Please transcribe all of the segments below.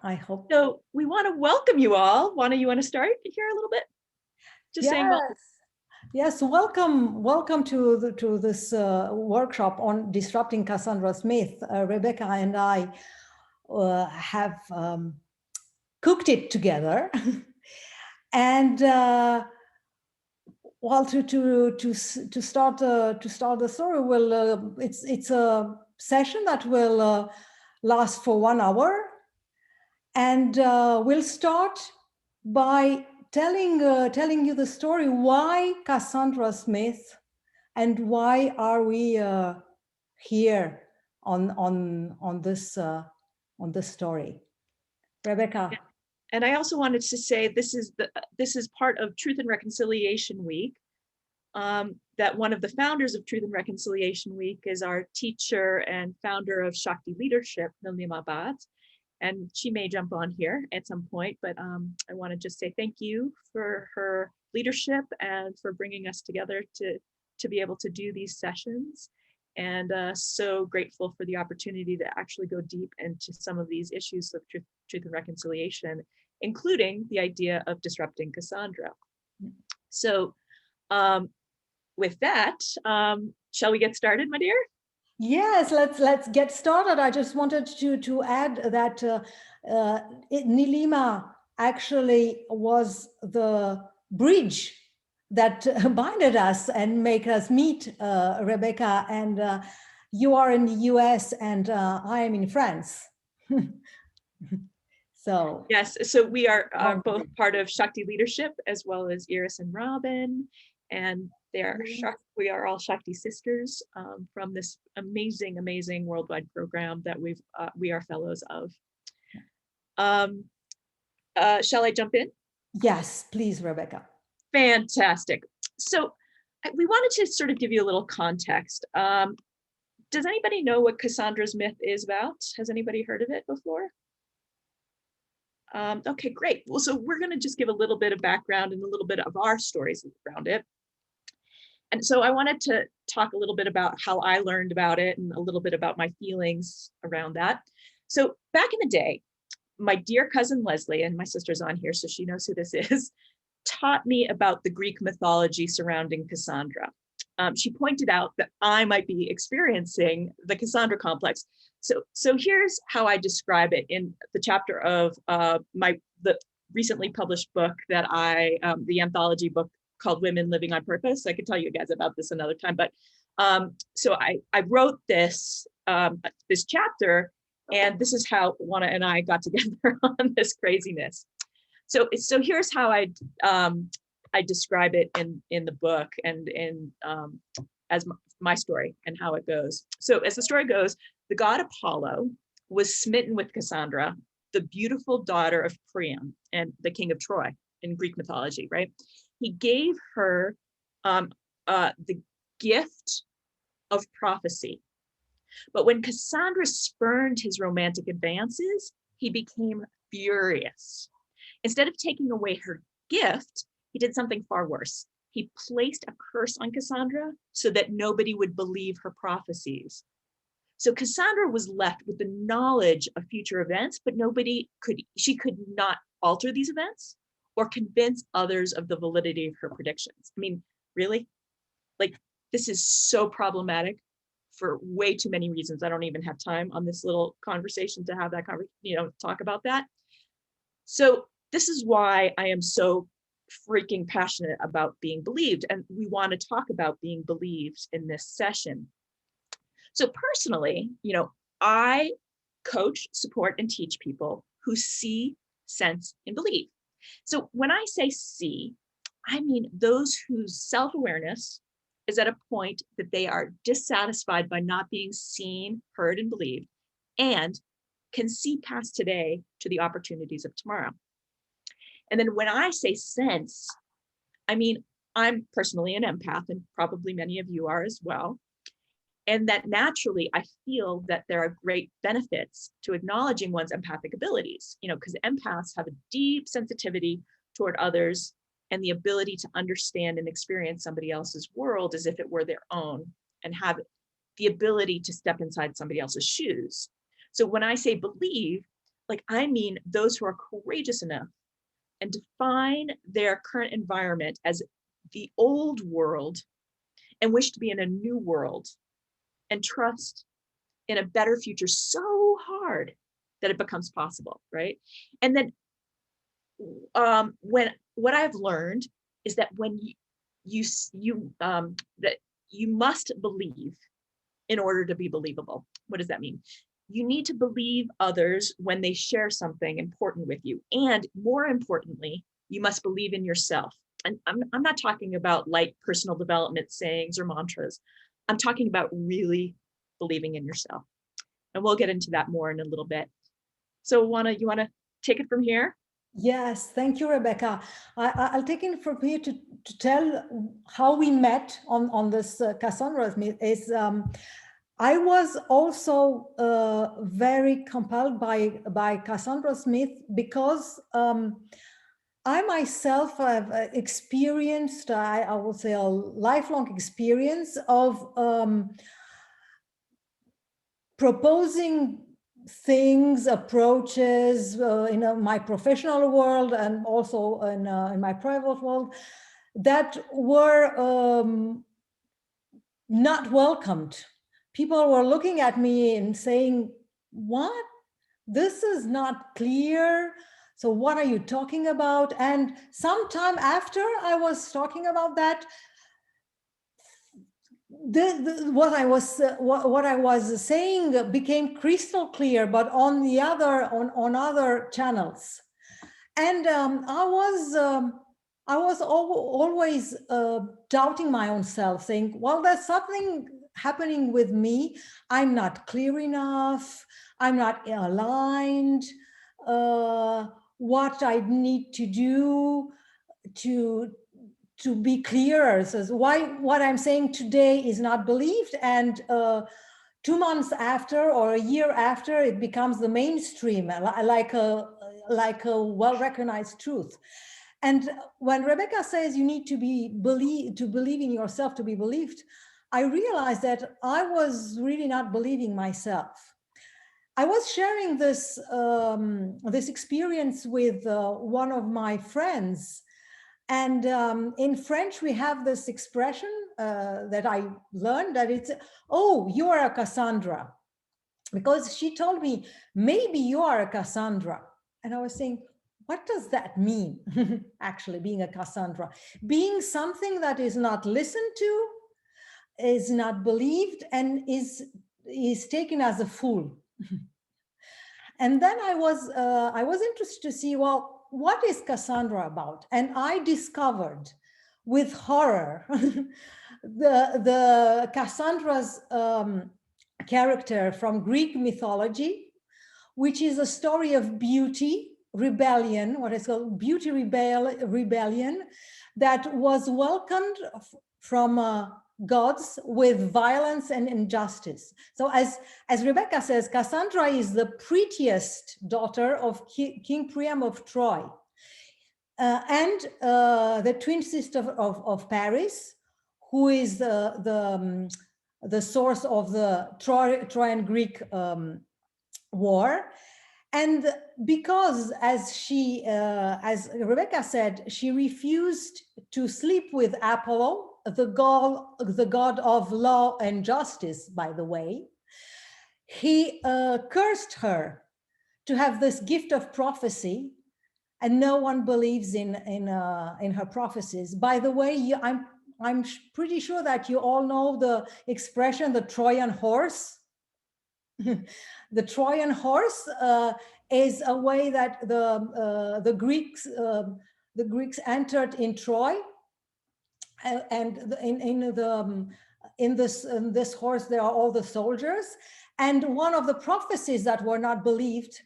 I hope. So we want to welcome you all. You want to start here a little bit? Just saying welcome. Yes. Yes, welcome to this workshop on disrupting Cassandra's myth. Rebecca and I have cooked it together, and well, to start the story, it's a session that will last for 1 hour, and we'll start by telling you the story why Cassandra Smith and why are we here on this story. Rebecca. And I also wanted to say this is part of Truth and Reconciliation Week. That one of the founders of Truth and Reconciliation Week is our teacher and founder of Shakti Leadership, Nilima Bhatt. And she may jump on here at some point, but I want to just say thank you for her leadership and for bringing us together to be able to do these sessions. And so grateful for the opportunity to actually go deep into some of these issues of truth and reconciliation, including the idea of disrupting Cassandra. So with that, shall we get started, my dear? Yes, let's get started. I just wanted to add that Nilima actually was the bridge that binded us and make us meet, Rebecca. And you are in the US and I am in France. So yes, so we are both part of Shakti Leadership as well as Iris and Robin, and we are all Shakti sisters from this amazing worldwide program that we are fellows of. Shall I jump in? Yes, please, Rebecca. Fantastic. So we wanted to sort of give you a little context. Does anybody know what Cassandra's myth is about? Has anybody heard of it before? Okay, great. Well, so we're going to just give a little bit of background and a little bit of our stories around it. And so I wanted to talk a little bit about how I learned about it and a little bit about my feelings around that. So back in the day, my dear cousin Leslie, and my sister's on here, so she knows who this is, taught me about the Greek mythology surrounding Cassandra. She pointed out that I might be experiencing the Cassandra complex. So here's how I describe it in the chapter of the recently published book that the anthology book called Women Living on Purpose. I could tell you guys about this another time, but so I wrote this chapter, and this is how Juana and I got together on this craziness. So here's how I describe it in the book and as my story and how it goes. So as the story goes, the god Apollo was smitten with Cassandra, the beautiful daughter of Priam and the king of Troy in Greek mythology, right? He gave her the gift of prophecy. But when Cassandra spurned his romantic advances, he became furious. Instead of taking away her gift, he did something far worse. He placed a curse on Cassandra so that nobody would believe her prophecies. So Cassandra was left with the knowledge of future events, but she could not alter these events or convince others of the validity of her predictions. I mean, really? Like, this is so problematic for way too many reasons. I don't even have time on this little conversation to have that talk about that. So this is why I am so freaking passionate about being believed. And we want to talk about being believed in this session. So personally, I coach, support, and teach people who see, sense, and believe. So when I say see, I mean those whose self-awareness is at a point that they are dissatisfied by not being seen, heard, and believed, and can see past today to the opportunities of tomorrow. And then when I say sense, I mean, I'm personally an empath, and probably many of you are as well. And that naturally, I feel that there are great benefits to acknowledging one's empathic abilities, because empaths have a deep sensitivity toward others and the ability to understand and experience somebody else's world as if it were their own, and have the ability to step inside somebody else's shoes. So when I say believe, like, I mean, those who are courageous enough and define their current environment as the old world and wish to be in a new world and trust in a better future so hard that it becomes possible, right? And then when what I've learned is that when that you must believe in order to be believable. What does that mean? You need to believe others when they share something important with you. And more importantly, you must believe in yourself. And I'm not talking about light personal development sayings or mantras. I'm talking about really believing in yourself. And we'll get into that more in a little bit. So you wanna take it from here? Yes, thank you, Rebecca. I'll take it from here to tell how we met on this Cassandra meet. I was also very compelled by Cassandra Smith because I myself have experienced, I would say, a lifelong experience of proposing things, approaches in my professional world and also in my private world that were not welcomed. People were looking at me and saying, what? This is not clear. So what are you talking about? And sometime after I was talking about that, what I was saying became crystal clear, but on the other on other channels, and I was always doubting my own self, saying, "Well, there's something happening with me. I'm not clear enough. I'm not aligned. What I need to do to be clearer, says why what I'm saying today is not believed, and 2 months after or a year after it becomes the mainstream, like a well-recognized truth." And when Rebecca says you need to believe in yourself to be believed, I realized that I was really not believing myself. I was sharing this experience with one of my friends. And in French, we have this expression that I learned, that it's, "Oh, you are a Cassandra." Because she told me, "Maybe you are a Cassandra." And I was saying, what does that mean? Actually, being a Cassandra, being something that is not listened to, is not believed, and is taken as a fool. And then I was interested to see, well, what is Cassandra about? And I discovered with horror the Cassandra's character from Greek mythology, which is a story of beauty, rebellion, what is called beauty rebellion, that was welcomed from gods with violence and injustice. So as Rebecca says, Cassandra is the prettiest daughter of King Priam of Troy, and the twin sister of Paris, who is the source of the Trojan Greek war. And because, as Rebecca said, she refused to sleep with Apollo, the god of law and justice, by the way, he cursed her to have this gift of prophecy, and no one believes in her prophecies. By the way, I'm pretty sure that you all know the expression, the Trojan horse. The Trojan horse is a way that the Greeks entered in Troy, and in this horse there are all the soldiers. And one of the prophecies that were not believed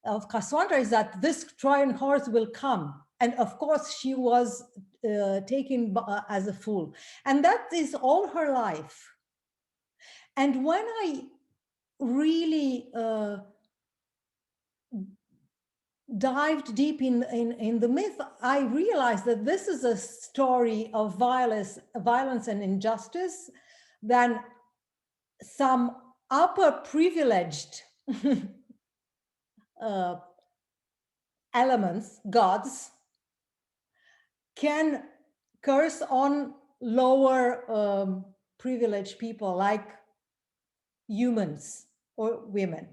of Cassandra is that this Trojan horse will come, and of course she was taken as a fool, and that is all her life. And when I really dived deep in the myth, I realized that this is a story of violence and injustice than some upper privileged uh, elements, gods, can curse on lower privileged people like humans or women.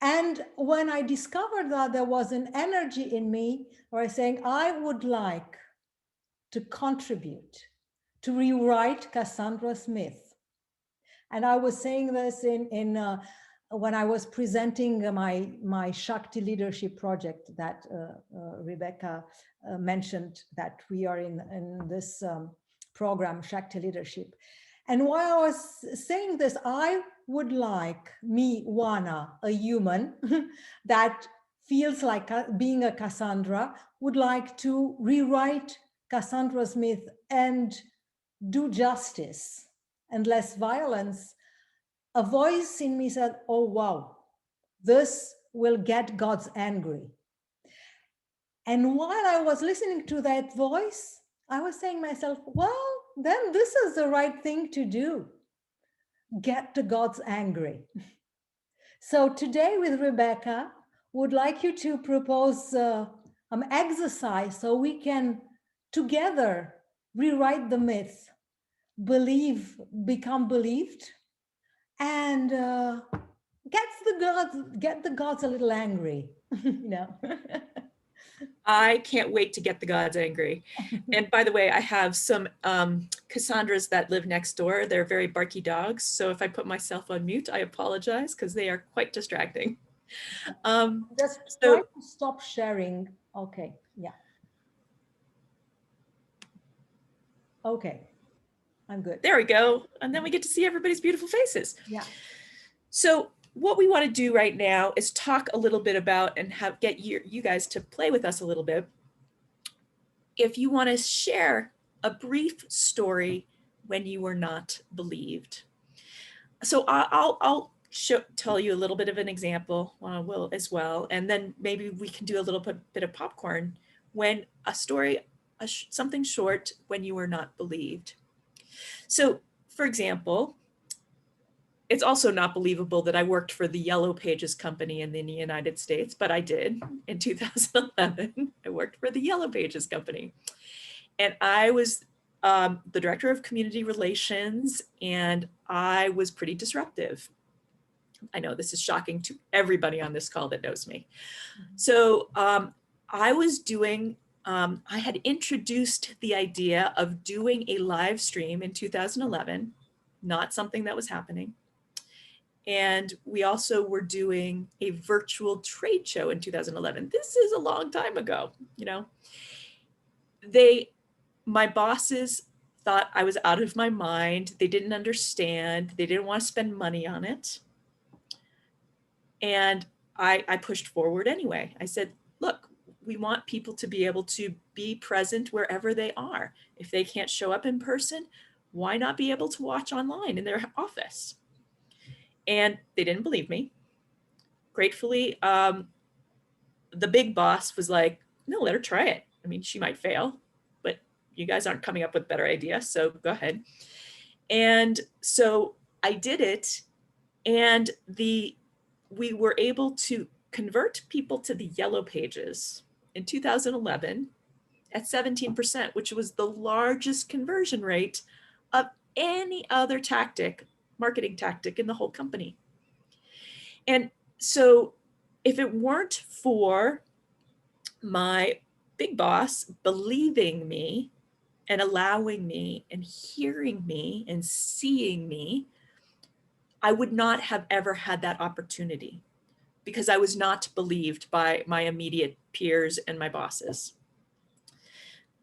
And when I discovered that, there was an energy in me where I was saying, I would like to contribute to rewrite Cassandra's myth. And I was saying this when I was presenting my Shakti leadership project that Rebecca mentioned, that we are in this program, Shakti Leadership. And while I was saying this, I would like me, Wana, a human that feels like being a Cassandra, would like to rewrite Cassandra's myth and do justice and less violence. A voice in me said, oh, wow, this will get God's angry. And while I was listening to that voice, I was saying to myself, well, then this is the right thing to do. Get to God's angry. So today with Rebecca, would like you to propose an exercise so we can together rewrite the myth, become believed, and get the gods a little angry, you know. I can't wait to get the gods angry. And by the way, I have some Cassandras that live next door. They're very barky dogs. So if I put myself on mute, I apologize because they are quite distracting. Just try to stop sharing. Okay, yeah. Okay, I'm good. There we go. And then we get to see everybody's beautiful faces. Yeah. So what we want to do right now is talk a little bit about and get you guys to play with us a little bit. If you want to share a brief story when you were not believed. So I'll tell you a little bit of an example, Will as well, and then maybe we can do a little bit of popcorn when a story, something short when you were not believed. So, for example, it's also not believable that I worked for the Yellow Pages company in the United States, but I did in 2011. I worked for the Yellow Pages company. And I was the director of community relations, and I was pretty disruptive. I know this is shocking to everybody on this call that knows me. So I was doing, I had introduced the idea of doing a live stream in 2011, not something that was happening. And we also were doing a virtual trade show in 2011. This is a long time ago, you know. My bosses thought I was out of my mind. They didn't understand. They didn't want to spend money on it. And I pushed forward anyway. I said, look, we want people to be able to be present wherever they are. If they can't show up in person, why not be able to watch online in their office? And they didn't believe me. Gratefully, the big boss was like, no, let her try it. I mean, she might fail, but you guys aren't coming up with better ideas, so go ahead. And so I did it, and we were able to convert people to the Yellow Pages in 2011 at 17%, which was the largest conversion rate of any other marketing tactic in the whole company. And so if it weren't for my big boss believing me and allowing me and hearing me and seeing me, I would not have ever had that opportunity because I was not believed by my immediate peers and my bosses.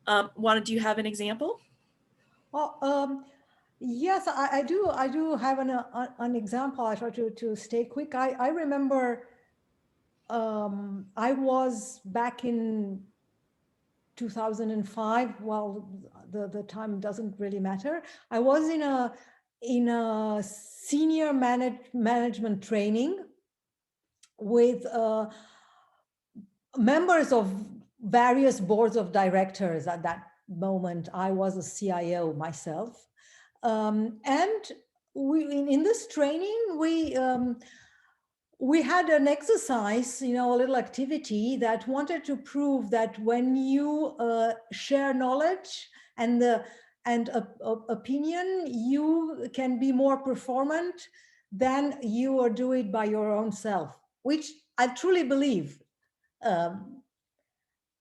Juana, do you have an example? Well, yes, I do have an example. I try to stay quick. I remember I was back in 2005. Well, the time doesn't really matter. I was in a senior management training with members of various boards of directors. At that moment, I was a CIO myself. And in this training, we had an exercise, you know, a little activity that wanted to prove that when you share knowledge and opinion, you can be more performant than you are do it by your own self, which I truly believe.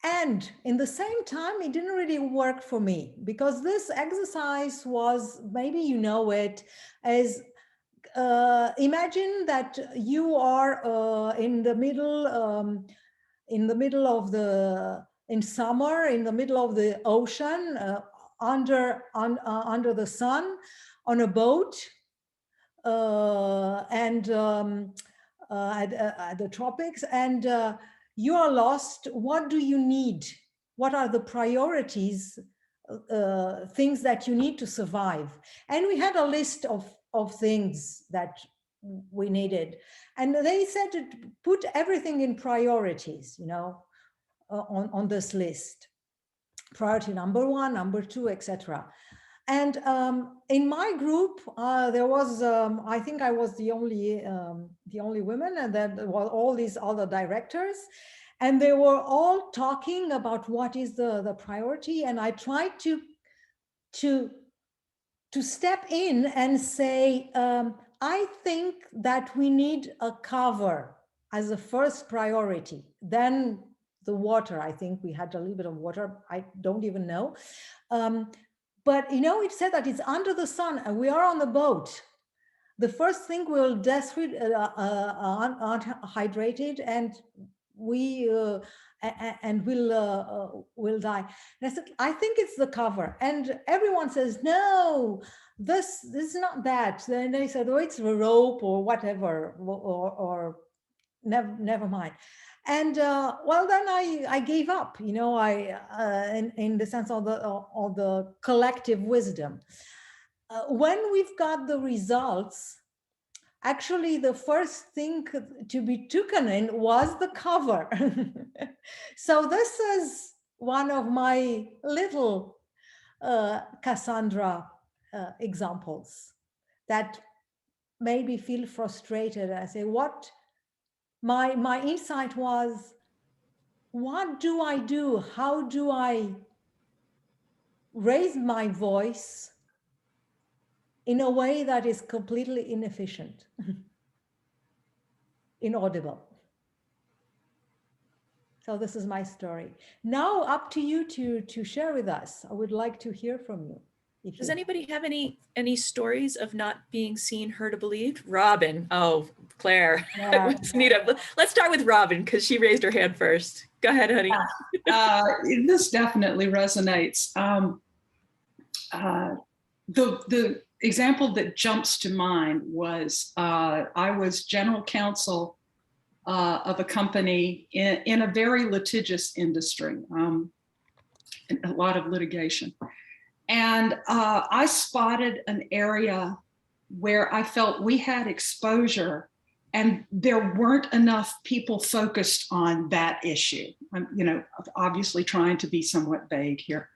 And in the same time, it didn't really work for me, because this exercise was, maybe you know it, as imagine that you are in the middle of the, in summer, in the middle of the ocean, under the sun, on a boat, at the tropics, and you are lost. What do you need? What are the priorities, things that you need to survive? And we had a list of things that we needed. And they said to put everything in priorities, you know, on this list. Priority number 1, number 2, etc. And in my group, there was, I think I was the only woman, and then there were all these other directors, and they were all talking about what is the priority. And I tried to step in and say, I think that we need a cover as a first priority. Then the water, I think we had a little bit of water, I don't even know. But you know, it said that it's under the sun and we are on the boat. The first thing we'll hydrated, and we'll die. And I said, I think it's the cover. And everyone says, no, this is not that. Then they said, oh, it's the rope or whatever, or never mind. And well, then I gave up, you know, in the sense of the collective wisdom. When we've got the results, actually the first thing to be taken in was the cover. So this is one of my little Cassandra examples that made me feel frustrated. I say, what? My insight was, what do I do? How do I raise my voice in a way that is completely inefficient, inaudible? So this is my story. Now up to you to share with us. I would like to hear from you. Does anybody have any stories of not being seen, heard, or believed? Robin. Oh, Claire. Yeah. Let's start with Robin, because she raised her hand first. Go ahead, honey. This definitely resonates. The example that jumps to mind was I was general counsel of a company in a very litigious industry, a lot of litigation. And I spotted an area where I felt we had exposure and there weren't enough people focused on that issue. I'm, you know, obviously trying to be somewhat vague here.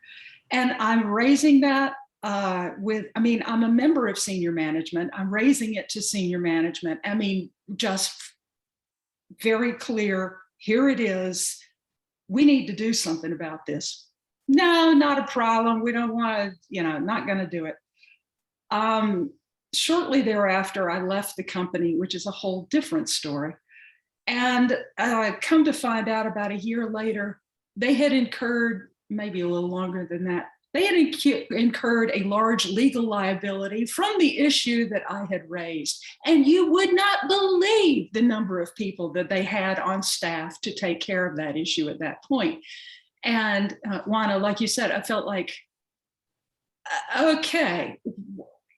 And I'm raising that I'm a member of senior management. I'm raising it to senior management. I mean, just very clear, here it is. We need to do something about this. No, not a problem. We don't want to, you know, not going to do it. Shortly thereafter, I left the company, which is a whole different story. And come to find out about a year later, they had incurred, maybe a little longer than that, they had incurred a large legal liability from the issue that I had raised. And you would not believe the number of people that they had on staff to take care of that issue at that point. And Juana, like you said, I felt like, okay,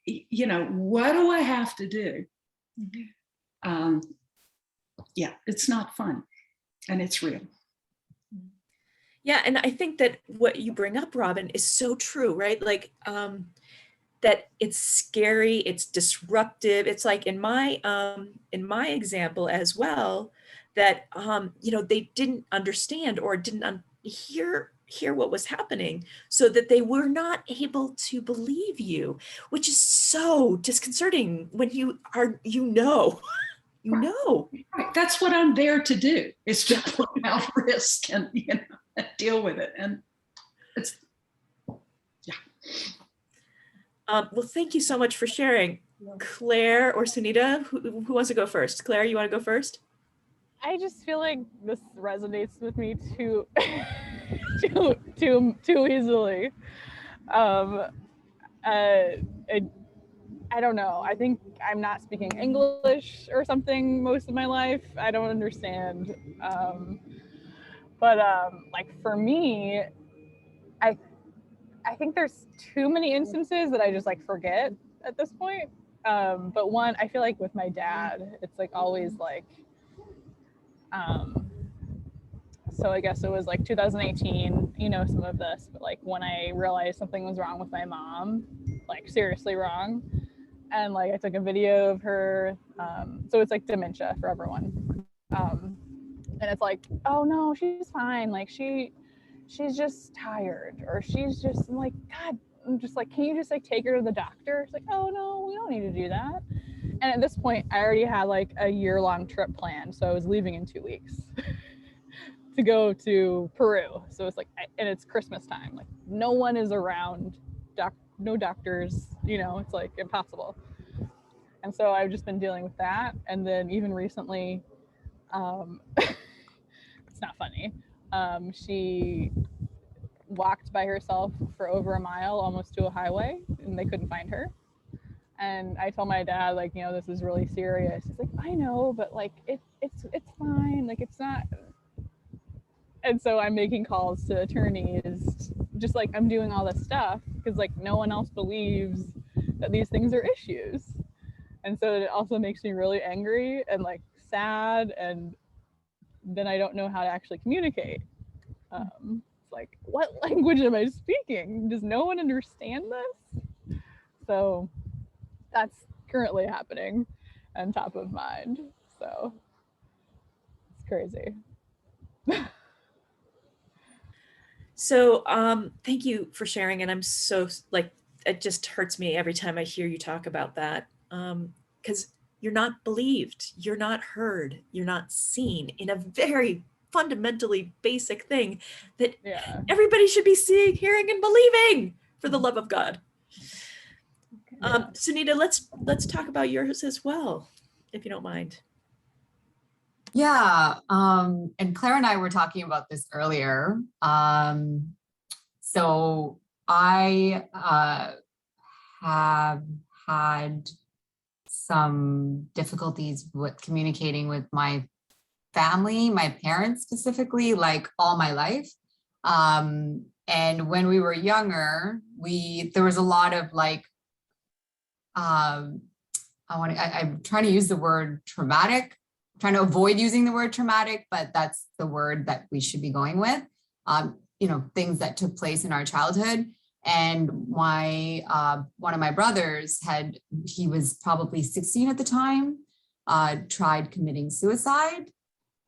you know, what do I have to do? Mm-hmm. Yeah, it's not fun, and it's real. Yeah, and I think that what you bring up, Robin, is so true, right? Like that it's scary, it's disruptive. It's like in my example as well, that you know, they didn't understand or didn't hear what was happening, so that they were not able to believe you, which is so disconcerting when you know. you know. Right. That's what I'm there to do, is to point out risk and, and deal with it. And it's, yeah. Well, thank you so much for sharing. Claire or Sunita, who wants to go first? Claire, you want to go first? I just feel like this resonates with me too, too easily. I don't know. I think I'm not speaking English or something most of my life. I don't understand. But like for me, I think there's too many instances that I just like forget at this point. But one, I feel like with my dad, it's like always like, so I guess it was like 2018, you know, some of this, but like when I realized something was wrong with my mom, like seriously wrong. And like I took a video of her. So it's like dementia for everyone. And it's like, oh no, she's fine. Like she's just tired, or she's just, I'm like, God, I'm just like, can you just like take her to the doctor? It's like, oh no, we don't need to do that. And at this point, I already had like a year-long trip planned. So I was leaving in 2 weeks to go to Peru. So it's like, and it's Christmas time. Like no one is around, no doctors, you know, it's like impossible. And so I've just been dealing with that. And then even recently, it's not funny. She walked by herself for over a mile, almost to a highway, and they couldn't find her. And I told my dad, like, you know, this is really serious. He's like, I know, but like, it's fine. Like, it's not. And so I'm making calls to attorneys, just like I'm doing all this stuff because like no one else believes that these things are issues. And so it also makes me really angry and like sad, and then I don't know how to actually communicate. It's like, what language am I speaking? Does no one understand this? So that's currently happening and top of mind. So it's crazy. So thank you for sharing. And I'm so like, it just hurts me every time I hear you talk about that. Because you're not believed, you're not heard, you're not seen in a very fundamentally basic thing that everybody should be seeing, hearing, and believing, for the love of God. Sunita, let's talk about yours as well, if you don't mind. Yeah, and Claire and I were talking about this earlier. So I have had some difficulties with communicating with my family, my parents specifically, like all my life. And when we were younger, there was a lot of like, I'm trying to use the word traumatic, trying to avoid using the word traumatic, but that's the word that we should be going with. You know, things that took place in our childhood. And one of my brothers he was probably 16 at the time, tried committing suicide.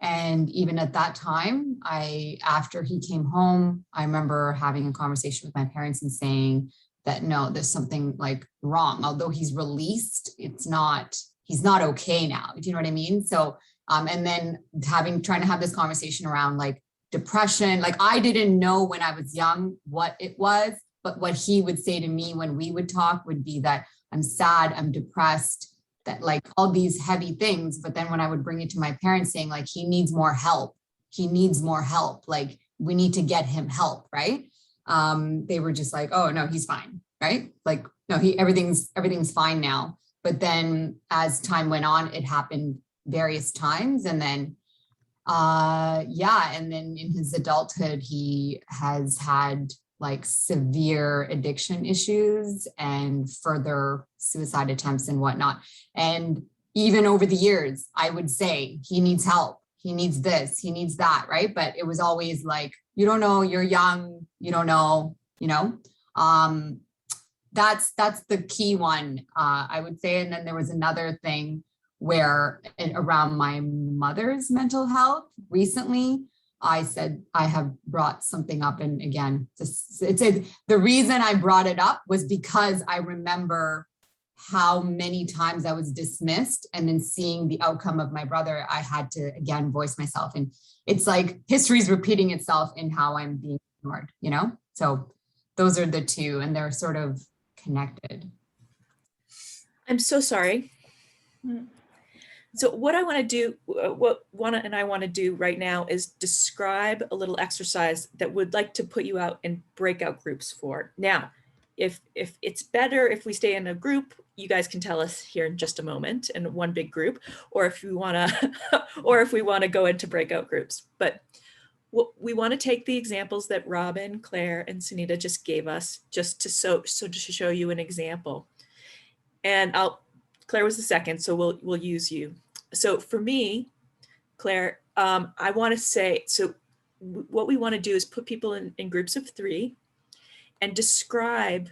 And even at that time, after he came home, I remember having a conversation with my parents and saying that, no, there's something like wrong. Although he's released, he's not okay now. Do you know what I mean? So, and then trying to have this conversation around like depression. Like I didn't know when I was young what it was, but what he would say to me when we would talk would be that I'm sad, I'm depressed, that like all these heavy things. But then when I would bring it to my parents saying like, he needs more help, like we need to get him help, right? They were just like, oh no, he's fine, right? Like, no, everything's fine now. But then as time went on, it happened various times. And then, and then in his adulthood, he has had like severe addiction issues and further suicide attempts and whatnot. And even over the years, I would say he needs help. He needs this, he needs that, right? But it was always like, you don't know, you're young, you don't know, you know? That's the key one, I would say. And then there was another thing where around my mother's mental health recently, I said, I have brought something up. And again, the reason I brought it up was because I remember how many times I was dismissed, and then seeing the outcome of my brother, I had to again voice myself. And it's like history's repeating itself in how I'm being ignored, you know? So those are the two, and they're sort of connected. I'm so sorry. So what I want to do, what Juana and I want to do right now is describe a little exercise that would like to put you out in breakout groups for. Now, if it's better if we stay in a group, you guys can tell us here in just a moment in one big group, or if we want to, or if we want to go into breakout groups. But we want to take the examples that Robin, Claire, and Sunita just gave us, just to to show you an example. And Claire was the second, so we'll use you. So for me, Claire, I want to say, so what we want to do is put people in groups of 3 and describe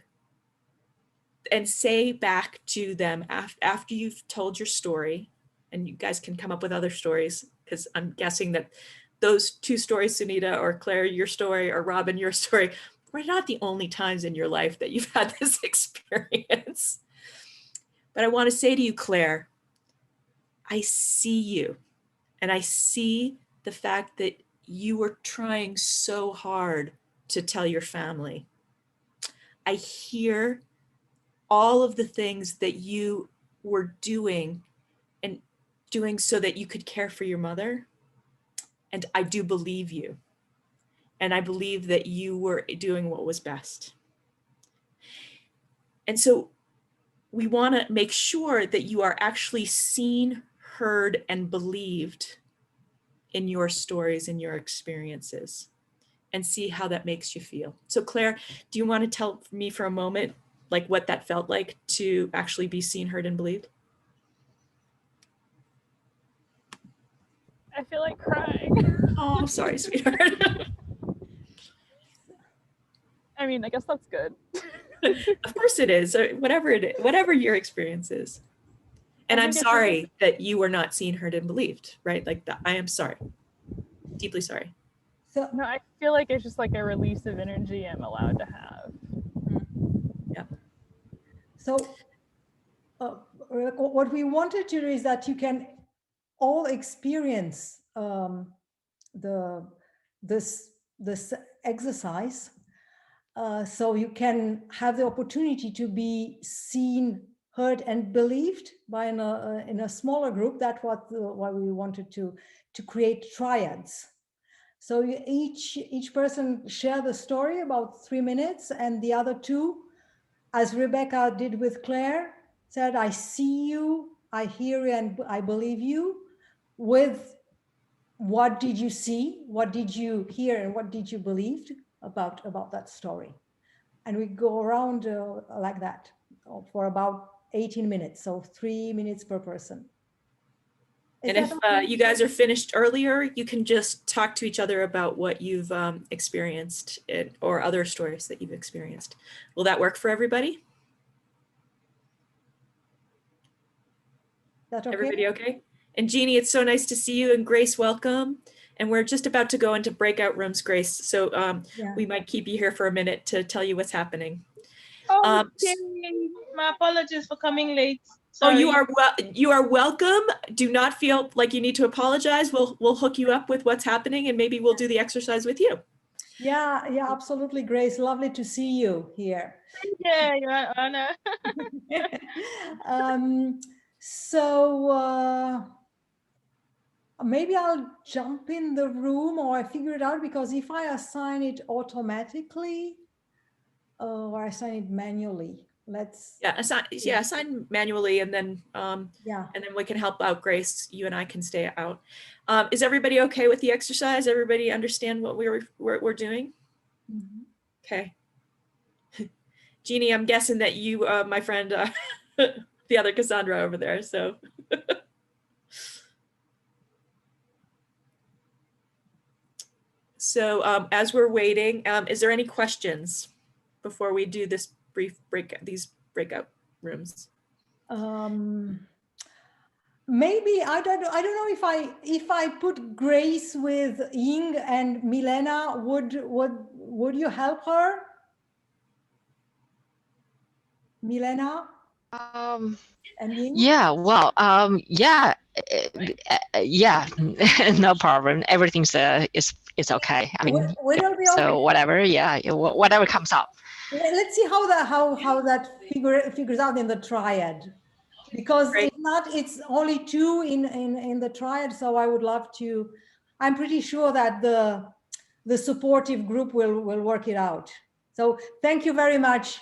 and say back to them after you've told your story, and you guys can come up with other stories, because I'm guessing that those 2 stories, Sunita or Claire, your story, or Robin, your story, were not the only times in your life that you've had this experience. But I want to say to you, Claire, I see you, and I see the fact that you were trying so hard to tell your family. I hear all of the things that you were doing, and doing so that you could care for your mother. And I do believe you. And I believe that you were doing what was best. And so we want to make sure that you are actually seen, heard, and believed in your stories and your experiences, and see how that makes you feel. So Claire, do you want to tell me for a moment, like what that felt like to actually be seen, heard, and believed? I feel like crying. Oh, I'm sorry, sweetheart. I mean, I guess that's good. Of course it is, whatever it is, whatever your experience is. And I'm sorry that you were not seen, heard, and believed, right? Like that. I am sorry, deeply sorry. So No, I feel like it's just like a release of energy I'm allowed to have. Yeah. So what we wanted to do is that you can all experience this exercise, so you can have the opportunity to be seen, heard, and believed by in a smaller group. That's why we wanted to create triads. So each person share the story about 3 minutes, and the other 2, as Rebecca did with Claire, said, I see you, I hear you, and I believe you, with what did you see, what did you hear, and what did you believe about that story. And we go around like that for about 18 minutes, so 3 minutes per person. And if you guys are finished earlier, you can just talk to each other about what you've experienced or other stories that you've experienced. Will that work for everybody? That okay? Everybody okay? And Jeannie, it's so nice to see you, and Grace, welcome. And we're just about to go into breakout rooms, Grace. So we might keep you here for a minute to tell you what's happening. Oh, my apologies for coming late. Sorry. Oh, you are welcome. Do not feel like you need to apologize. We'll hook you up with what's happening, and maybe we'll do the exercise with you. Yeah, absolutely, Grace. Lovely to see you here. Yeah, Your Honor. So maybe I'll jump in the room, or I figure it out, because if I assign it automatically or I assign it manually, assign manually, and then and then we can help out Grace. You and I can stay out. Is everybody okay with the exercise? Everybody understand what we're doing? Mm-hmm. Okay. Jeannie, I'm guessing that you, my friend, the other Cassandra over there, so. So as we're waiting, is there any questions before we do this brief these breakout rooms? Maybe I don't know if I put Grace with Ying and Milena, would you help her? Milena? And you? Yeah, well, yeah, yeah, no problem. Everything's is okay. I mean, Will be okay. so whatever, yeah, whatever comes up. Let's see how that figures out in the triad, because Great. if not, it's only two in the triad. So I would love to. I'm pretty sure that the supportive group will work it out. So thank you very much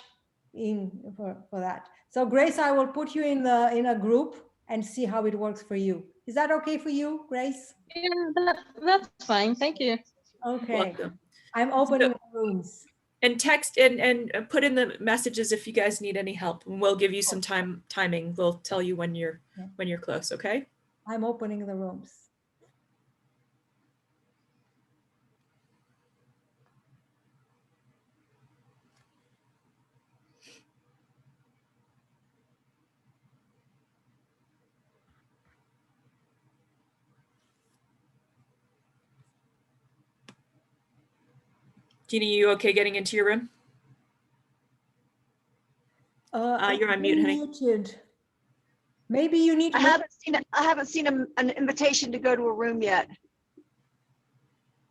for that. So Grace, I will put you in a group and see how it works for you. Is that okay for you, Grace? Yeah, that's fine. Thank you. Okay. Welcome. I'm opening the rooms. And text and put in the messages if you guys need any help. And we'll give you some timing. We'll tell you when you're close, okay? I'm opening the rooms. Jeannie, you okay getting into your room? You're on mute, honey. Muted. Maybe you need. I haven't seen an invitation to go to a room yet.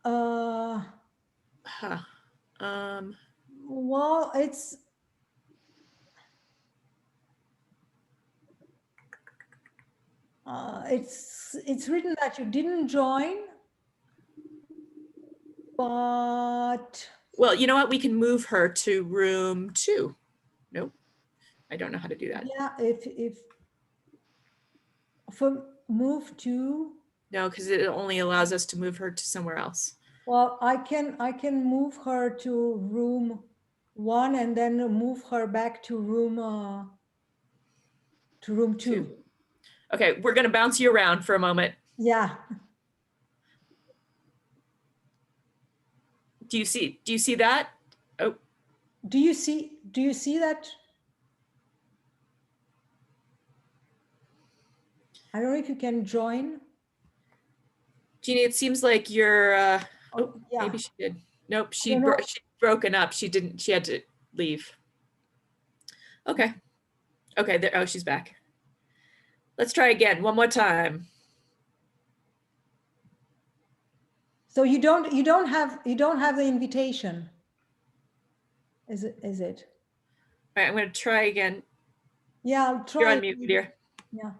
Huh. Well, it's written that you didn't join, but Well, you know what? We can move her to room 2. Nope. I don't know how to do that. yeah, if for move to. No, because it only allows us to move her to somewhere else. Well, I can move her to room 1 and then move her back to room 2. Okay, we're gonna bounce you around for a moment. Yeah. Do you see that? Oh, Do you see that? I don't know if you can join. Jeannie, it seems like you're, oh, yeah. maybe she did. Nope, don't know. she's broken up. She had to leave. Okay. Okay, there, oh, she's back. Let's try again, one more time. So you don't have the invitation. Is it? All right, I'm gonna try again. Yeah, I'll try. You're on mute, dear. Yeah.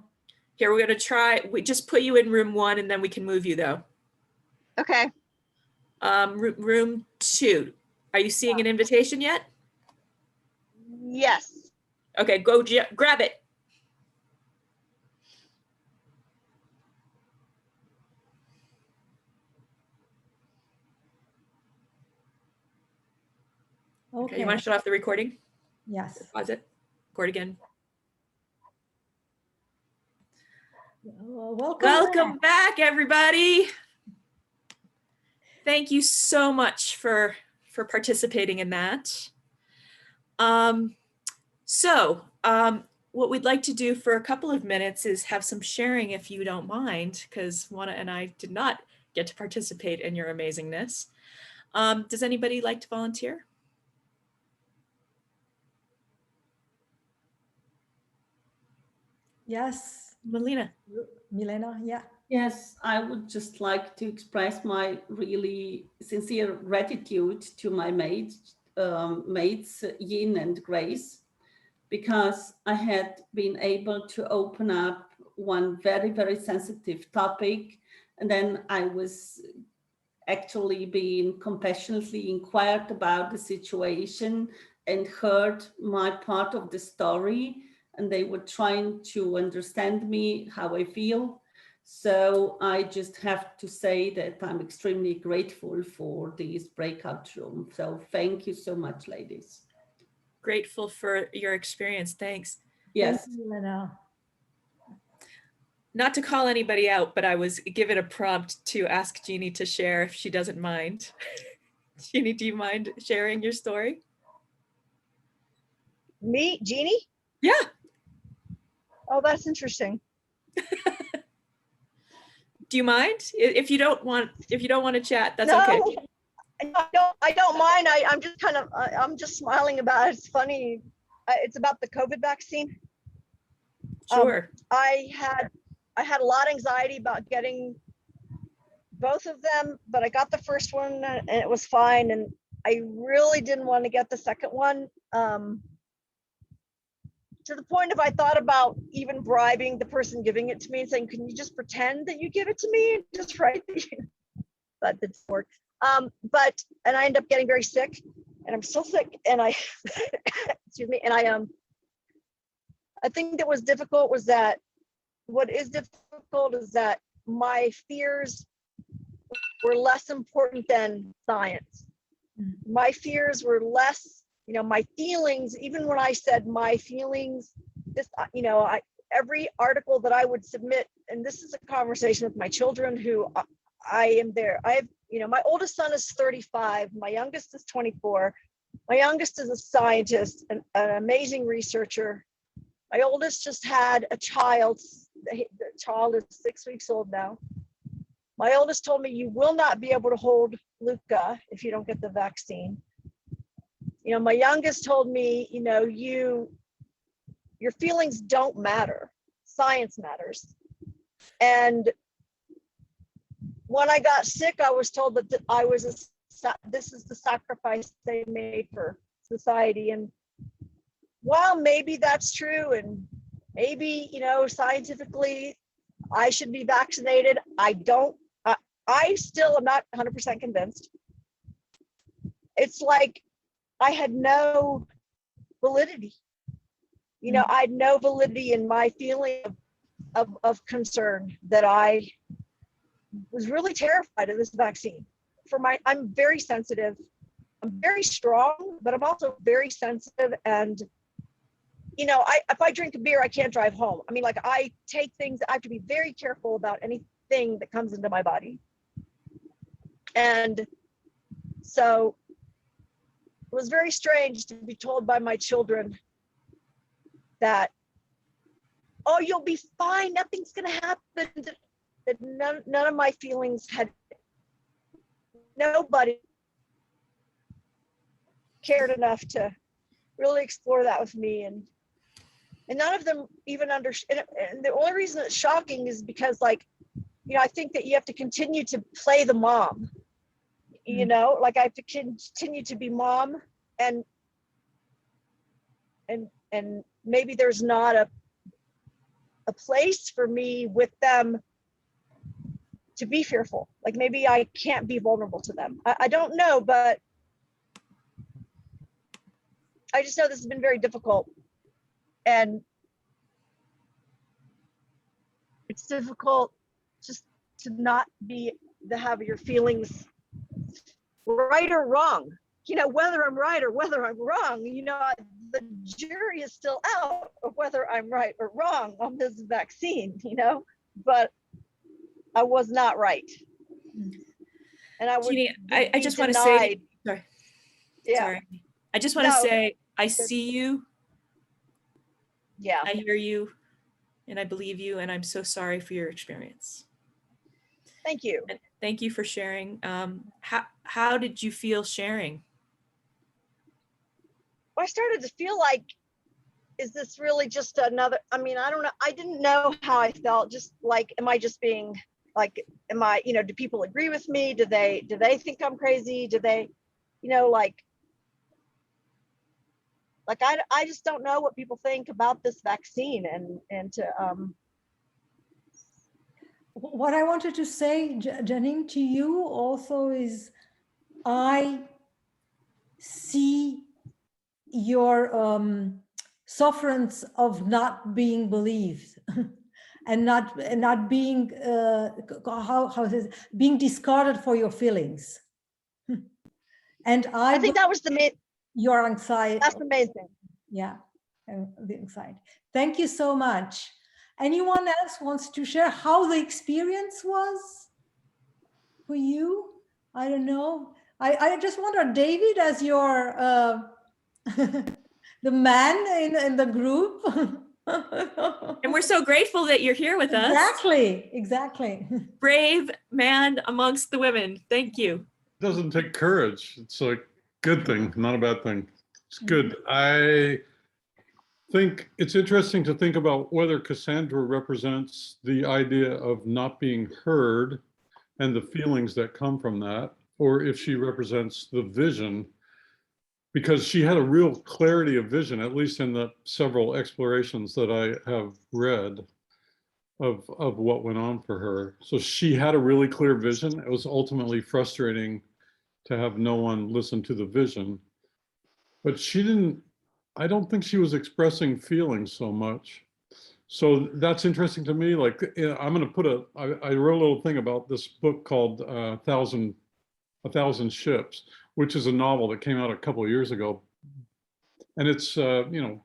Here, we're gonna try, we just put you in room 1 and then we can move you though. Okay. Room 2. Are you seeing an invitation yet? Yes. Okay, go grab it. Okay, you want to shut off the recording? Yes. Pause it. Record again. Welcome back, everybody. Thank you so much for participating in that. What we'd like to do for a couple of minutes is have some sharing, if you don't mind, because Juana and I did not get to participate in your amazingness. Does anybody like to volunteer? Yes. Milena, yeah. Yes, I would just like to express my really sincere gratitude to my mates, Yin and Grace, because I had been able to open up one very, very sensitive topic. And then I was actually being compassionately inquired about the situation and heard my part of the story. And they were trying to understand me, how I feel. So I just have to say that I'm extremely grateful for this breakout room. So thank you so much, ladies. grateful for your experience. Thanks. Yes. Thank you, Lena. Not to call anybody out, but I was given a prompt to ask Jeannie to share if she doesn't mind. Jeannie, do you mind sharing your story? Me, Jeannie? Yeah. Oh, that's interesting. Do you mind? If you don't want to chat, that's No, okay. I don't mind. I'm just kind of, I'm just smiling about it. It's funny. It's about the COVID vaccine. Sure. I had a lot of anxiety about getting both of them, but I got the first one and it was fine. And I really didn't want to get the second one. To the point of I thought about even bribing the person giving it to me and saying, can you just pretend that you give it to me and just write the, but it didn't work. And I ended up getting very sick, and I'm still sick, and I, excuse me, and I think that was difficult was that what is difficult is that my fears were less important than science. My fears were less, you know, my feelings, even when I said my feelings, this, you know, every article that I would submit, and this is a conversation with my children who I am there. I have, you know, my oldest son is 35, my youngest is 24. My youngest is a scientist, an amazing researcher. My oldest just had a child. The child is 6 weeks old now. My oldest told me, you will not be able to hold Luca if you don't get the vaccine. You know, my youngest told me, you know, your feelings don't matter. Science matters. And when I got sick, I was told that this is the sacrifice they made for society. And while maybe that's true, and maybe, you know, scientifically I should be vaccinated, I still am not 100% convinced. It's like I had no validity. You know, I had no validity in my feeling of concern that I was really terrified of this vaccine. I'm very sensitive. I'm very strong, but I'm also very sensitive. And, you know, if I drink a beer, I can't drive home. I mean, like, I take things, I have to be very careful about anything that comes into my body. And so it was very strange to be told by my children that, oh, you'll be fine, nothing's gonna happen. That none of my feelings nobody cared enough to really explore that with me. And none of them even understand. And the only reason it's shocking is because, like, you know, I think that you have to continue to play the mom, you know, like I have to continue to be mom, and maybe there's not a place for me with them to be fearful. Like maybe I can't be vulnerable to them. I don't know, but I just know this has been very difficult. And it's difficult just to not have your feelings right or wrong. You know, whether I'm right or whether I'm wrong, you know, the jury is still out of whether I'm right or wrong on this vaccine, you know, but I was not right. And I would Jeannie, I just want to say, sorry. Yeah. Sorry. I just want to say, I see you. Yeah. I hear you, and I believe you, and I'm so sorry for your experience. Thank you. And thank you for sharing. How did you feel sharing? I started to feel like, is this really just another, I mean, I don't know. I didn't know how I felt. Just like, am I just being like, you know, do people agree with me? Do they think I'm crazy? Do they, you know, like I just don't know what people think about this vaccine. And to, what I wanted to say, Janine, to you also is, I see your sufferance of not being believed and not being how is it, being discarded for your feelings. And I think that was your anxiety. That's amazing. Yeah, the anxiety. Thank you so much. Anyone else wants to share how the experience was for you? I don't know. I just wonder, David, as your the man in the group. And we're so grateful that you're here with us. Exactly. Brave man amongst the women. Thank you. It doesn't take courage. It's a good thing, not a bad thing. It's good. I think it's interesting to think about whether Cassandra represents the idea of not being heard and the feelings that come from that, or if she represents the vision, because she had a real clarity of vision, at least in the several explorations that I have read of what went on for her. So she had a really clear vision. It was ultimately frustrating to have no one listen to the vision, but she didn't, I don't think she was expressing feelings so much. So that's interesting to me. Like, I'm going to put I wrote a little thing about this book called A Thousand Ships, which is a novel that came out a couple of years ago. And it's, you know,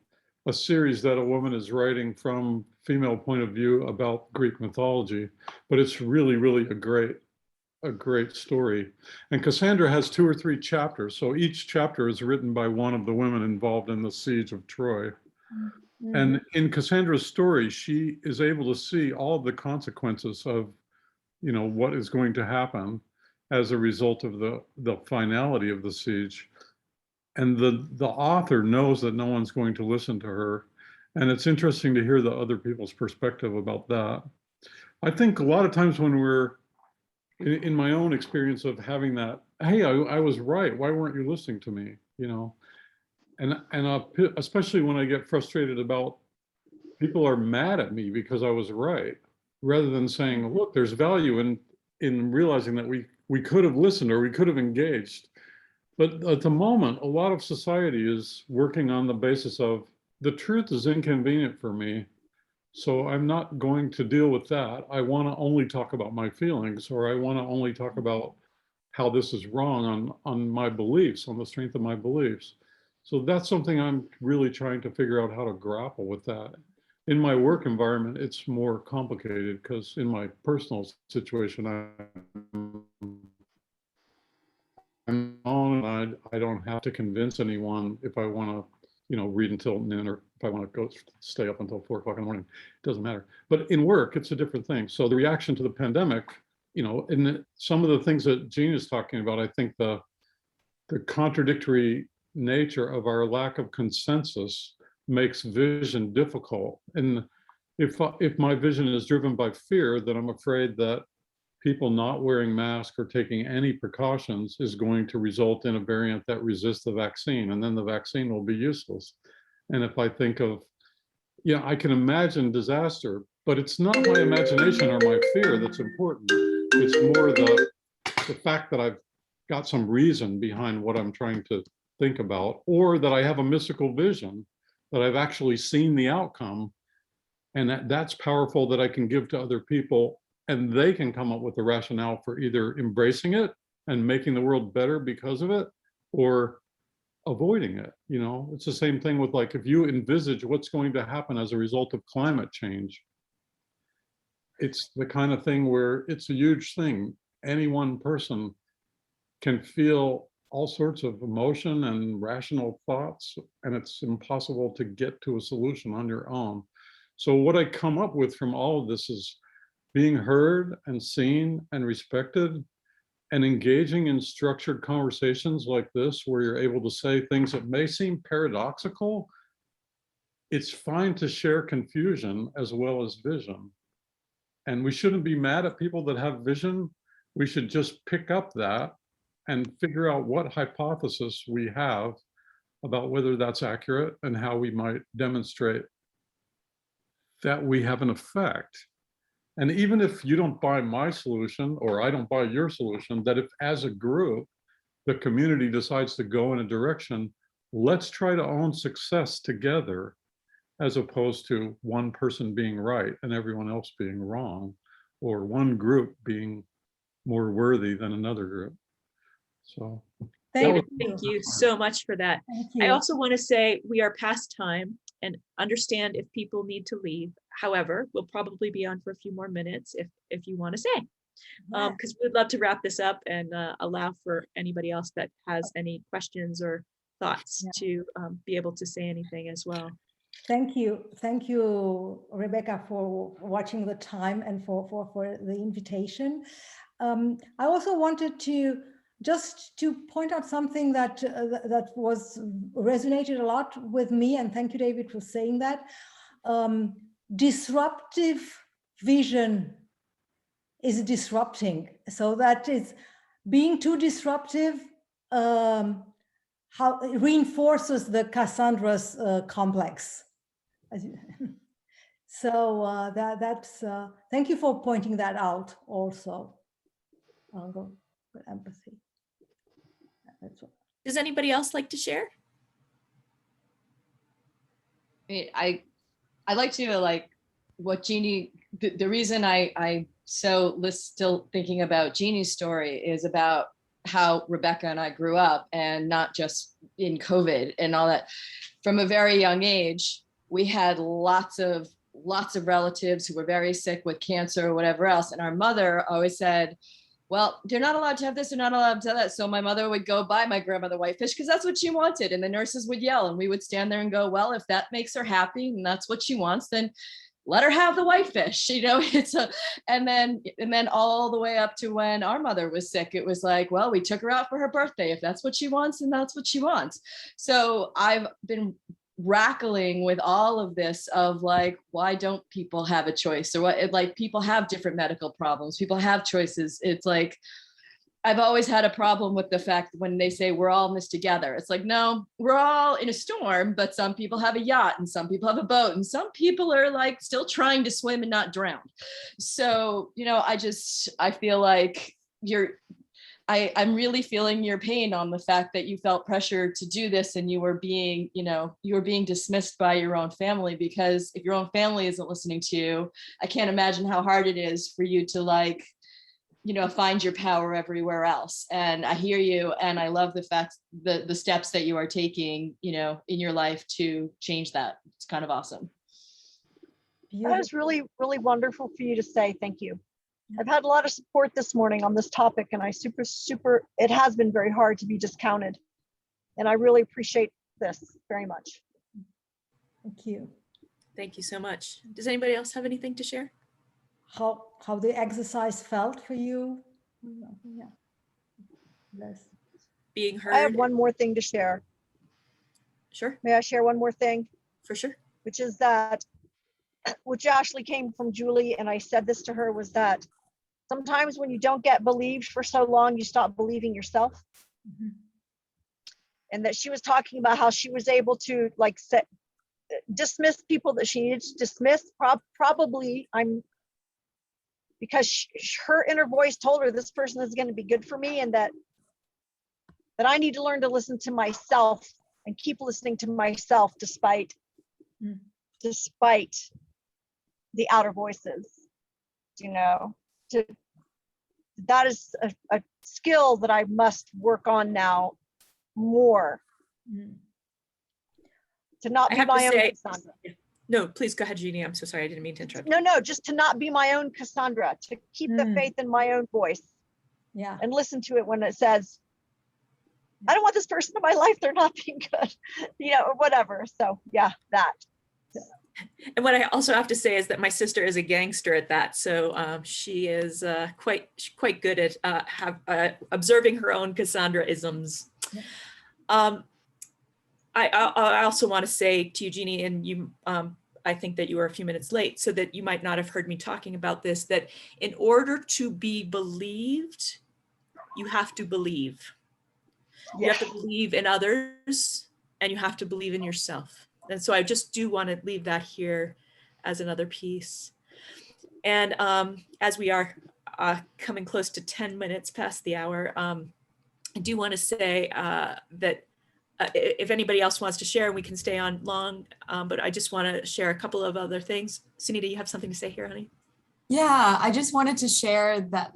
a series that a woman is writing from female point of view about Greek mythology, but it's really, really a great story. And Cassandra has 2 or 3 chapters. So each chapter is written by one of the women involved in the siege of Troy. Mm-hmm. And in Cassandra's story, she is able to see all of the consequences of, you know, what is going to happen as a result of the finality of the siege. And the author knows that no one's going to listen to her. And it's interesting to hear the other people's perspective about that. I think a lot of times when we're, in my own experience of having that, hey, I was right, why weren't you listening to me, you know? And especially when I get frustrated about people are mad at me because I was right, rather than saying, look, there's value in realizing that we could have listened or we could have engaged. But at the moment, a lot of society is working on the basis of the truth is inconvenient for me, so I'm not going to deal with that. I want to only talk about my feelings, or I want to only talk about how this is wrong on my beliefs, on the strength of my beliefs. So that's something I'm really trying to figure out how to grapple with that. In my work environment, it's more complicated because in my personal situation, I'm on and I don't have to convince anyone if I want to, you know, read until noon, or if I want to go stay up until 4 o'clock in the morning, it doesn't matter. But in work, it's a different thing. So the reaction to the pandemic, you know, and some of the things that Jean is talking about, I think the contradictory nature of our lack of consensus makes vision difficult. And if my vision is driven by fear, then I'm afraid that people not wearing masks or taking any precautions is going to result in a variant that resists the vaccine, and then the vaccine will be useless. And if I think of, yeah, I can imagine disaster, but it's not my imagination or my fear that's important. It's more the fact that I've got some reason behind what I'm trying to think about, or that I have a mystical vision, that I've actually seen the outcome, and that's powerful, that I can give to other people, and they can come up with a rationale for either embracing it and making the world better because of it, or avoiding it. You know, it's the same thing with, like, if you envisage what's going to happen as a result of climate change, it's the kind of thing where it's a huge thing. Any one person can feel all sorts of emotion and rational thoughts, and it's impossible to get to a solution on your own. So what I come up with from all of this is being heard and seen and respected, and engaging in structured conversations like this, where you're able to say things that may seem paradoxical. It's fine to share confusion as well as vision. And we shouldn't be mad at people that have vision. We should just pick up that and figure out what hypothesis we have about whether that's accurate, and how we might demonstrate that we have an effect. And even if you don't buy my solution, or I don't buy your solution, that if as a group, the community decides to go in a direction, let's try to own success together, as opposed to one person being right and everyone else being wrong, or one group being more worthy than another group. So David, thank you so much for that. I also want to say we are past time, and understand if people need to leave. However, we'll probably be on for a few more minutes if you want to say, because we'd love to wrap this up and allow for anybody else that has any questions or thoughts to be able to say anything as well. Thank you, Rebecca, for watching the time and for the invitation. I also wanted to just to point out something that that was resonated a lot with me, and thank you, David, for saying that. Disruptive vision is disrupting. So that is being too disruptive. How it reinforces the Cassandra's complex. So that's thank you for pointing that out also. I'll go with empathy. That's what. Does anybody else like to share? I like to like what Jeannie, the reason I still thinking about Jeannie's story is about how Rebecca and I grew up, and not just in COVID and all that. From a very young age, we had lots of relatives who were very sick with cancer or whatever else. And our mother always said, well, they're not allowed to have this, they're not allowed to have that. So my mother would go buy my grandmother whitefish because that's what she wanted. And the nurses would yell, and we would stand there and go, well, if that makes her happy and that's what she wants, then let her have the whitefish. You know, and then all the way up to when our mother was sick, it was like, well, we took her out for her birthday. If that's what she wants, and that's what she wants. So I've been rackling with all of this of like, why don't people have a choice? Or what, like, people have different medical problems, people have choices. It's like, I've always had a problem with the fact when they say we're all in this together. It's like, no, we're all in a storm, but some people have a yacht and some people have a boat and some people are like still trying to swim and not drown. So, you know, I feel like I'm really feeling your pain on the fact that you felt pressure to do this, and you were being dismissed by your own family, because if your own family isn't listening to you, I can't imagine how hard it is for you to like, you know, find your power everywhere else. And I hear you, and I love the fact that the steps that you are taking, you know, in your life to change that. It's kind of awesome. That was really, really wonderful for you to say. Thank you. I've had a lot of support this morning on this topic, and I it has been very hard to be discounted. And I really appreciate this very much. Thank you. Thank you so much. Does anybody else have anything to share? How the exercise felt for you? Yeah. Yes. Being heard. I have one more thing to share. Sure. May I share one more thing? For sure. Which is that, which actually came from Julie, and I said this to her, was that sometimes when you don't get believed for so long, you stop believing yourself. Mm-hmm. And that she was talking about how she was able to like dismiss people that she needed to dismiss. Probably because her inner voice told her this person is going to be good for me, and that I need to learn to listen to myself and keep listening to myself despite the outer voices, you know. That is a skill that I must work on now more. To not be my own Cassandra. No, please go ahead, Jeannie. I'm so sorry. I didn't mean to interrupt. No, just to not be my own Cassandra, to keep the faith in my own voice. Yeah. And listen to it when it says, I don't want this person in my life, they're not being good, you know, or whatever. So yeah, that. And what I also have to say is that my sister is a gangster at that. So she is quite good at observing her own Cassandra-isms. Yeah. I also want to say to you, Jeannie, and you, I think that you were a few minutes late, so that you might not have heard me talking about this, that in order to be believed, you have to believe. Yeah. You have to believe in others, and you have to believe in yourself. And so I just do want to leave that here as another piece. And as we are coming close to 10 minutes past the hour, I do want to say that if anybody else wants to share, we can stay on long, but I just want to share a couple of other things. Sunita, you have something to say here, honey? Yeah, I just wanted to share that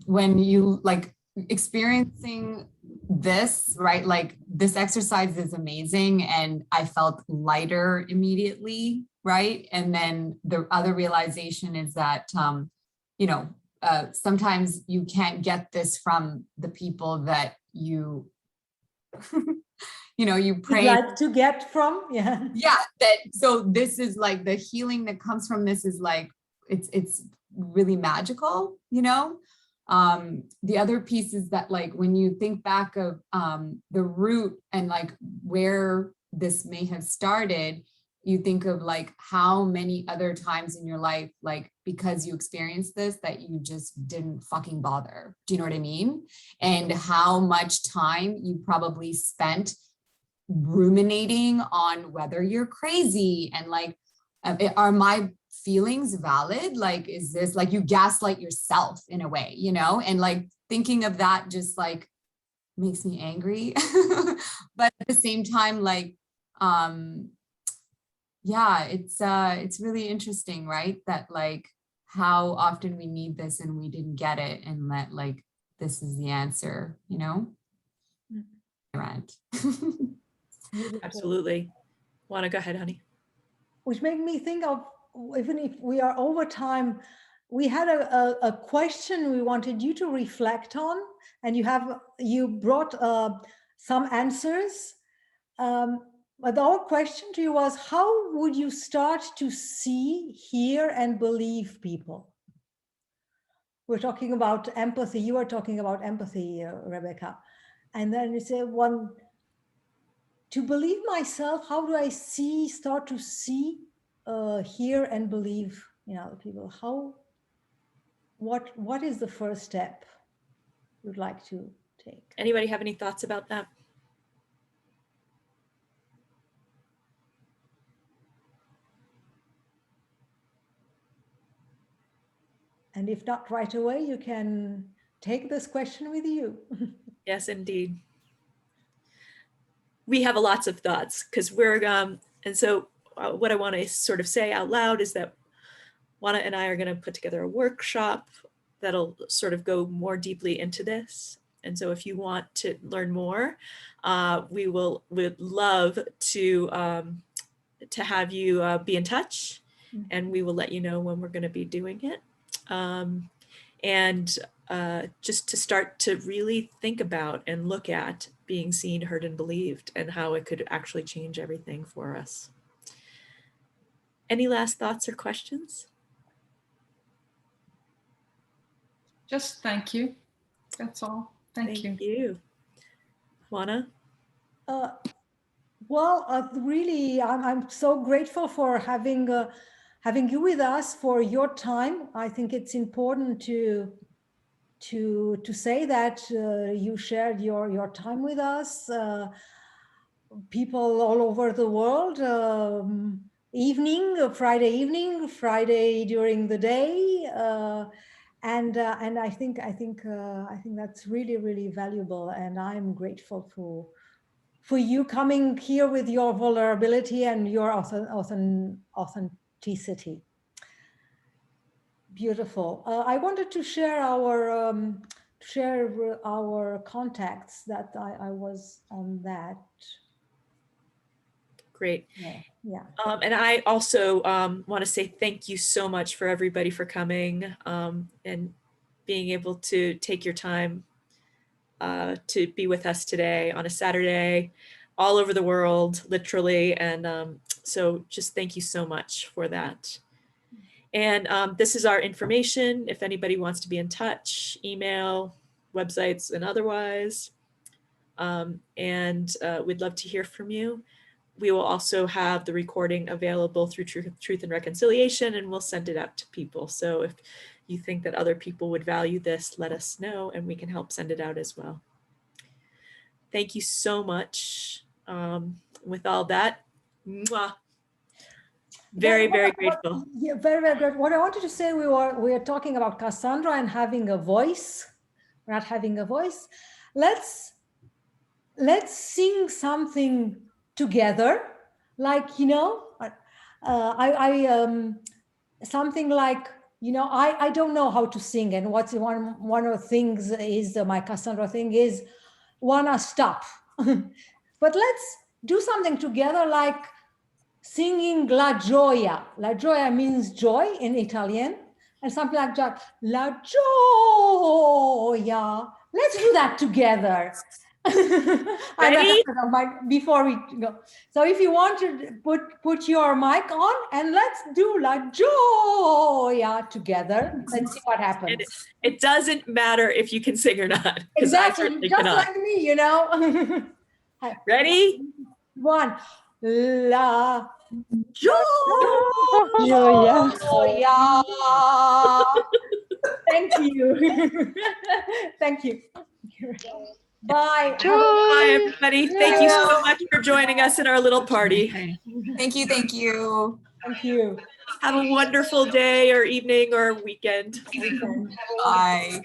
when you like experiencing this, right? Like this exercise is amazing, and I felt lighter immediately, right? And then the other realization is that, you know, sometimes you can't get this from the people that you, you know, you pray like to get from. Yeah. So this is like the healing that comes from this is like, it's really magical, you know? The other piece is that like when you think back of the root and like where this may have started, you think of like how many other times in your life, like because you experienced this, that you just didn't fucking bother. Do you know what I mean? And how much time you probably spent ruminating on whether you're crazy and like, are my feelings valid? Like, is this like you gaslight yourself in a way, you know? And like thinking of that just like makes me angry. But at the same time, like, yeah, it's really interesting, right? That like how often we need this and we didn't get it, and that like this is the answer, you know? Right. Absolutely. Want to go ahead, honey? Which made me think of, even if we are over time, we had a question we wanted you to reflect on, and you brought some answers. But our question to you was, how would you start to see, hear, and believe people? We're talking about empathy. You are talking about empathy, Rebecca. And then you say, to believe myself, how do I start to see, hear, and believe in other people? What is the first step you'd like to take? Anybody have any thoughts about that? And if not right away, you can take this question with you. Yes, indeed. We have lots of thoughts because we're, and so what I want to sort of say out loud is that Juana and I are going to put together a workshop that'll sort of go more deeply into this. And so if you want to learn more, we'd love to have you be in touch, and we will let you know when we're going to be doing it. And just to start to really think about and look at being seen, heard, and believed, and how it could actually change everything for us. Any last thoughts or questions? Just thank you. That's all. Thank you. Juana? Well, really, I'm so grateful for having you with us, for your time. I think it's important to say that you shared your time with us. People all over the world, Friday evening, Friday during the day, and I think that's really, really valuable, and I'm grateful for you coming here with your vulnerability and your authenticity. Beautiful. I wanted to share our contacts, that I was on that. Great. Yeah. And I also want to say thank you so much for everybody for coming and being able to take your time to be with us today on a Saturday, all over the world, literally. And so just thank you so much for that. And this is our information. If anybody wants to be in touch, email, websites, and otherwise. And we'd love to hear from you. We will also have the recording available through Truth and Reconciliation, and we'll send it out to people. So if you think that other people would value this, let us know, and we can help send it out as well. Thank you so much. With all that, mwah. Very, very grateful. Yeah, very, very good. What I wanted to say, we are talking about Cassandra and having a voice, not having a voice. Let's sing something together, like, something like, I don't know how to sing, and what's one of the things is my Cassandra thing is wanna stop. But let's do something together, like singing La Gioia. La Gioia means joy in Italian, and something like that. La Gioia. Let's do that together. Ready? Before we go. So if you want to put your mic on, and let's do La Gioia. yeah together. Let's see what happens. It doesn't matter if you can sing or not. 'cause I Exactly, certainly just cannot. like me, you know. Ready? One. La. Julia. Yeah. Thank you. Thank you. Bye. Bye, everybody. Thank you so much for joining us in our little party. Thank you. Thank you. Thank you. Have a wonderful day or evening or weekend. Bye.